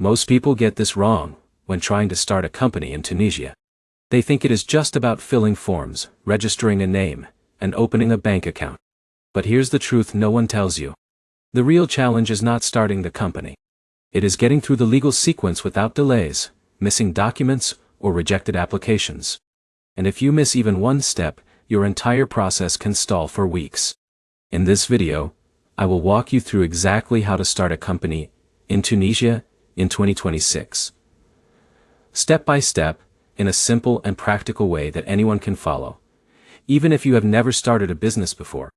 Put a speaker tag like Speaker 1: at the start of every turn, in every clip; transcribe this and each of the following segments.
Speaker 1: Most people get this wrong when trying to start a company in Tunisia. They think it is just about filling forms, registering a name, and opening a bank account. But here's the truth no one tells you. The real challenge is not starting the company. It is getting through the legal sequence without delays, missing documents, or rejected applications. And if you miss even one step, your entire process can stall for weeks. In this video, I will walk you through exactly how to start a company in Tunisia in 2026. Step by step, in a simple and practical way that anyone can follow. Even if you have never started a business before,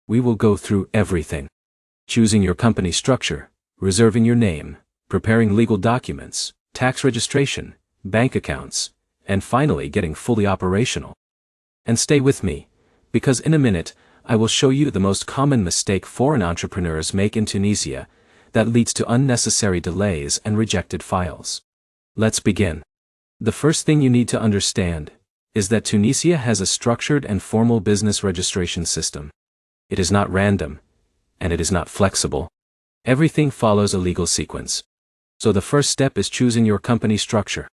Speaker 1: we will go through everything. Choosing your company structure, reserving your name, preparing legal documents, tax registration, bank accounts, and finally getting fully operational. And stay with me, because in a minute, I will show you the most common mistake foreign entrepreneurs make in Tunisia that leads to unnecessary delays and rejected files. Let's begin. The first thing you need to understand is that Tunisia has a structured and formal business registration system. It is not random, and it is not flexible. Everything follows a legal sequence. So the first step is choosing your company structure.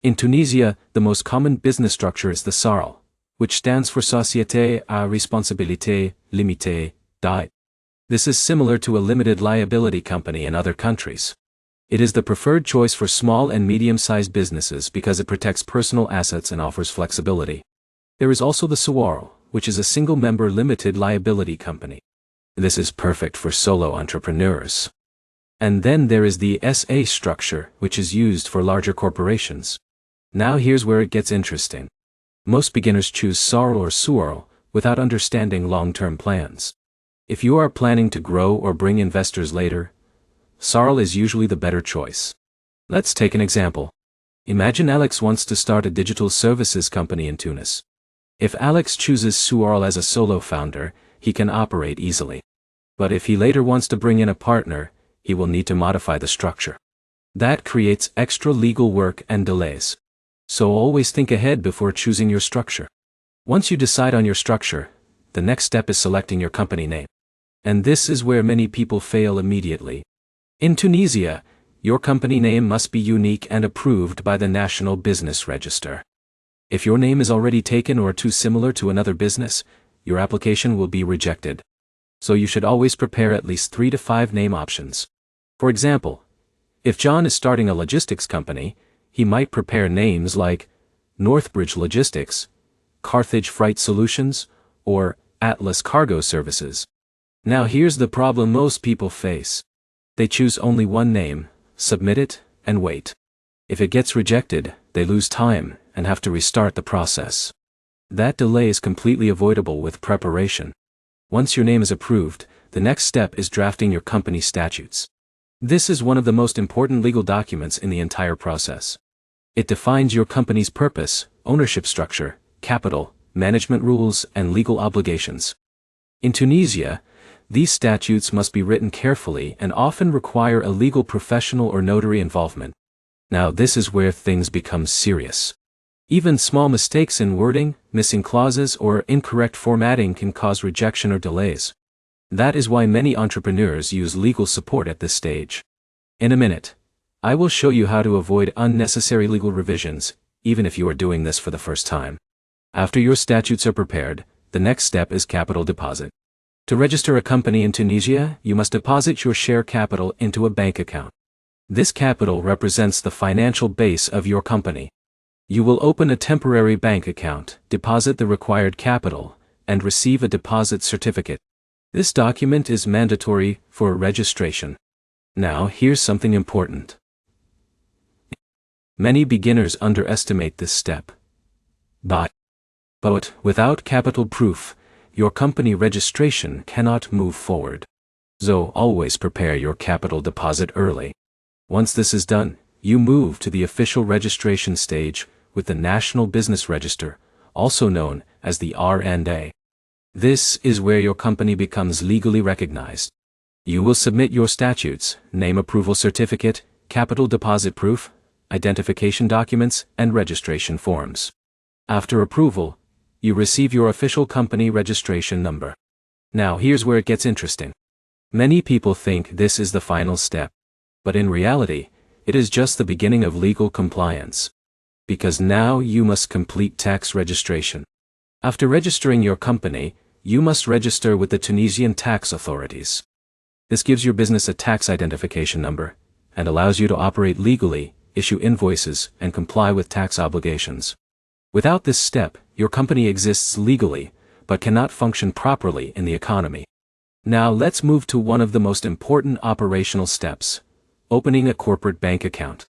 Speaker 1: In Tunisia, the most common business structure is the SARL, which stands for Société à Responsabilité Limitée, DAI. This is similar to a limited liability company in other countries. It is the preferred choice for small and medium-sized businesses because it protects personal assets and offers flexibility. There is also the SAWARL, which is a single-member limited liability company. This is perfect for solo entrepreneurs. And then there is the SA structure, which is used for larger corporations. Now here's where it gets interesting. Most beginners choose SARL or SUARL without understanding long-term plans. If you are planning to grow or bring investors later, SARL is usually the better choice. Let's take an example. Imagine Alex wants to start a digital services company in Tunis. If Alex chooses SUARL as a solo founder, he can operate easily. But if he later wants to bring in a partner, he will need to modify the structure. That creates extra legal work and delays. So always think ahead before choosing your structure. Once you decide on your structure, the next step is selecting your company name. And this is where many people fail immediately. In Tunisia, your company name must be unique and approved by the National Business Register. If your name is already taken or too similar to another business, your application will be rejected. So you should always prepare at least 3 to 5 name options. For example, if John is starting a logistics company, he might prepare names like Northbridge Logistics, Carthage Freight Solutions, or Atlas Cargo Services. Now here's the problem most people face. They choose only one name, submit it, and wait. If it gets rejected, they lose time and have to restart the process. That delay is completely avoidable with preparation. Once your name is approved, the next step is drafting your company statutes. This is one of the most important legal documents in the entire process. It defines your company's purpose, ownership structure, capital, management rules, and legal obligations. In Tunisia, these statutes must be written carefully and often require a legal professional or notary involvement. Now this is where things become serious. Even small mistakes in wording, missing clauses, or incorrect formatting can cause rejection or delays. That is why many entrepreneurs use legal support at this stage. In a minute, I will show you how to avoid unnecessary legal revisions, even if you are doing this for the first time. After your statutes are prepared, the next step is capital deposit. To register a company in Tunisia, you must deposit your share capital into a bank account. This capital represents the financial base of your company. You will open a temporary bank account, deposit the required capital, and receive a deposit certificate. This document is mandatory for registration. Now here's something important. Many beginners underestimate this step. But without capital proof, your company registration cannot move forward. So always prepare your capital deposit early. Once this is done, you move to the official registration stage with the National Business Register, also known as the R&A. This is where your company becomes legally recognized. You will submit your statutes, name approval certificate, capital deposit proof, identification documents, and registration forms. After approval, you receive your official company registration number. Now here's where it gets interesting. Many people think this is the final step. But in reality, It is just the beginning of legal compliance. Because now you must complete tax registration. After registering your company, you must register with the Tunisian tax authorities. This gives your business a tax identification number and allows you to operate legally, issue invoices, and comply with tax obligations. Without this step, your company exists legally, but cannot function properly in the economy. Now let's move to one of the most important operational steps: opening a corporate bank account.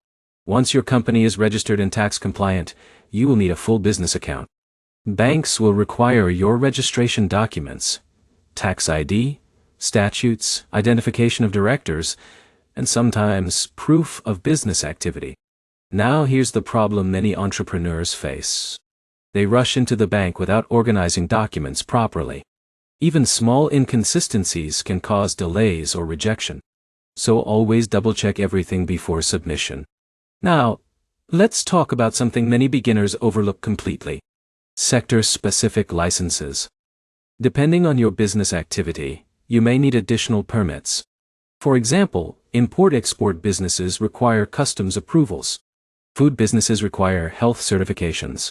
Speaker 1: Once your company is registered and tax compliant, you will need a full business account. Banks will require your registration documents, tax ID, statutes, identification of directors, and sometimes proof of business activity. Now here's the problem many entrepreneurs face. They rush into the bank without organizing documents properly. Even small inconsistencies can cause delays or rejection. So always double-check everything before submission. Now, let's talk about something many beginners overlook completely: sector-specific licenses. Depending on your business activity, you may need additional permits. For example, import-export businesses require customs approvals. Food businesses require health certifications.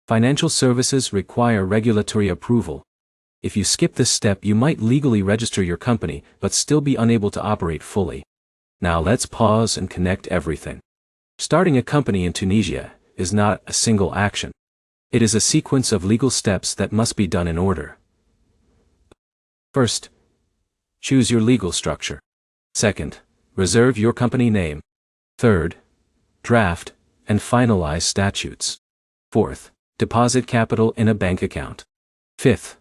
Speaker 1: Financial services require regulatory approval. If you skip this step, you might legally register your company but still be unable to operate fully. Now let's pause and connect everything. Starting a company in Tunisia is not a single action. It is a sequence of legal steps that must be done in order. First, choose your legal structure. Second, reserve your company name. Third, draft and finalize statutes. Fourth, deposit capital in a bank account. Fifth,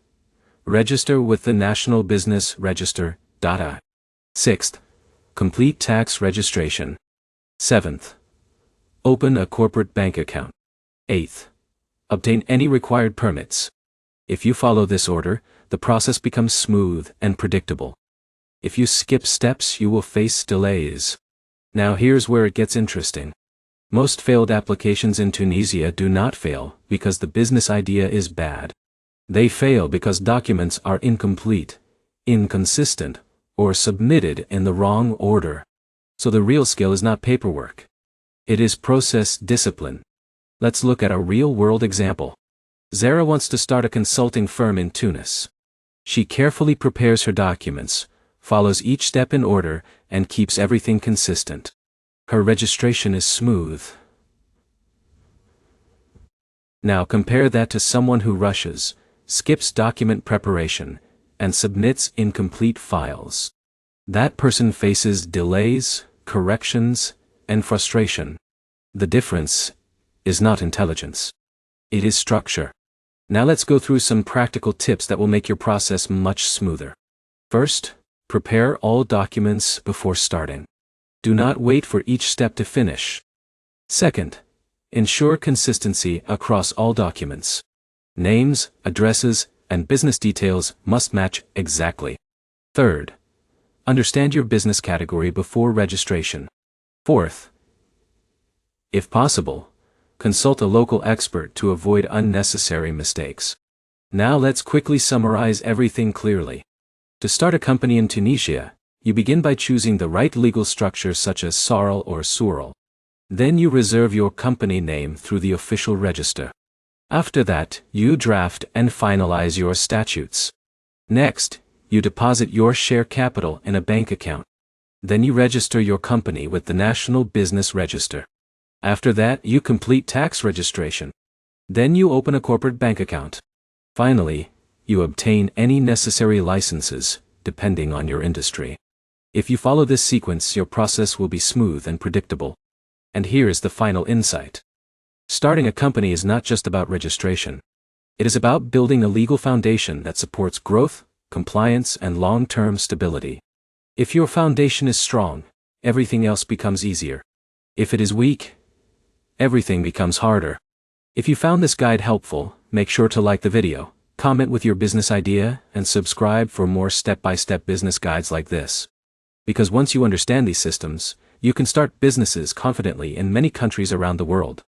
Speaker 1: register with the National Business Register. Sixth, complete tax registration. Seventh, open a corporate bank account. Eighth, obtain any required permits. If you follow this order, the process becomes smooth and predictable. If you skip steps, you will face delays. Now here's where it gets interesting. Most failed applications in Tunisia do not fail because the business idea is bad. They fail because documents are incomplete, inconsistent, or submitted in the wrong order. So the real skill is not paperwork. It is process discipline. Let's look at a real-world example. Zara wants to start a consulting firm in Tunis. She carefully prepares her documents, follows each step in order, and keeps everything consistent. Her registration is smooth. Now compare that to someone who rushes, skips document preparation, and submits incomplete files. That person faces delays, corrections, and frustration. The difference is not intelligence. It is structure. Now let's go through some practical tips that will make your process much smoother. First, prepare all documents before starting. Do not wait for each step to finish. Second, ensure consistency across all documents. Names, addresses, and business details must match exactly. Third, understand your business category before registration. Fourth, if possible, consult a local expert to avoid unnecessary mistakes. Now let's quickly summarize everything clearly. To start a company in Tunisia, you begin by choosing the right legal structure such as SARL or SURL. Then you reserve your company name through the official register. After that, you draft and finalize your statutes. Next, you deposit your share capital in a bank account. Then you register your company with the National Business Register. After that, you complete tax registration. Then you open a corporate bank account. Finally, you obtain any necessary licenses, depending on your industry. If you follow this sequence, your process will be smooth and predictable. And here is the final insight. Starting a company is not just about registration. It is about building a legal foundation that supports growth, compliance, and long-term stability. If your foundation is strong, everything else becomes easier. If it is weak, everything becomes harder. If you found this guide helpful, make sure to like the video, comment with your business idea, and subscribe for more step-by-step business guides like this. Because once you understand these systems, you can start businesses confidently in many countries around the world.